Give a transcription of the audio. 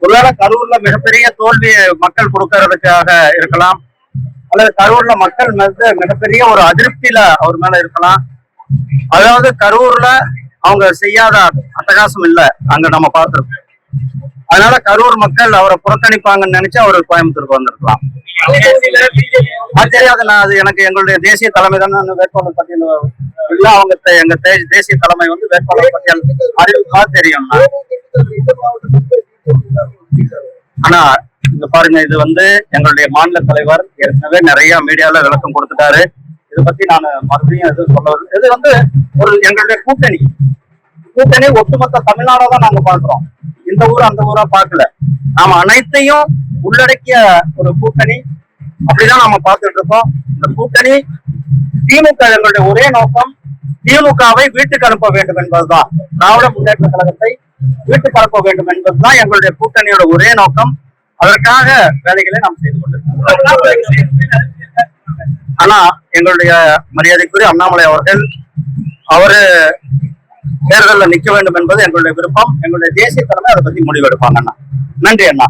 ஒருவேளை கரூர்ல மிகப்பெரிய தோல்வி மக்கள் கொடுக்கறதுக்காக இருக்கலாம், அல்லது கரூர்ல மக்கள் மிகப்பெரிய ஒரு அதிருப்தியில அவர் மேல இருக்கலாம். அதாவது கரூர்ல அவங்க செய்யாத அட்டகாசம் இல்ல அங்க நம்ம பார்த்திருக்கோம். அதனால கரூர் மக்கள் அவரை புறக்கணிப்பாங்கன்னு நினைச்சு அவரு கோயம்புத்தூருக்கு வந்திருக்கலாம். தெரியாது, நான் அது எனக்கு எங்களுடைய தேசிய தலைமை தானே வேட்பாளர் பட்டியல் இல்ல, அவங்க எங்க தேசிய தலைமை வேட்பாளர் பட்டியல் அறிவிப்பா தெரியும். ஆனா இங்க பாருங்க, இது எங்களுடைய மாநில தலைவர் ஏற்கனவே நிறைய மீடியால விளக்கம் கொடுத்துட்டாரு. இதை பத்தி நான் மறுபடியும் எதுவும் சொல்ல வருது. இது ஒரு எங்களுடைய கூட்டணி ஒட்டுமொத்த தமிழ்நாடாதான் நாங்க பாக்குறோம். இந்த ஊர் அந்த ஊரா பார்க்கல, நாம அனைத்தையும் உள்ளடக்கிய ஒரு கூட்டணி. அப்படிதான் நாம பார்த்துட்டு இருக்கோம். இந்த கூட்டணி திமுக எங்களுடைய ஒரே நோக்கம் திமுகவை வீட்டுக்கு அனுப்ப வேண்டும் என்பதுதான், திராவிட முன்னேற்ற கழகத்தை வீட்டுக்கு அனுப்ப வேண்டும் என்பதுதான் எங்களுடைய கூட்டணியோட ஒரே நோக்கம். அதற்காக வேலைகளை நாம் செய்து கொண்டிருக்கிறோம். ஆனா எங்களுடைய மரியாதைக்குரிய அண்ணாமலை அவரு தேர்தலில் நிற்க வேண்டும் என்பது எங்களுடைய விருப்பம். எங்களுடைய தேசிய தலைமை அதை பத்தி முடிவெடுப்பாங்க. நன்றி அண்ணா.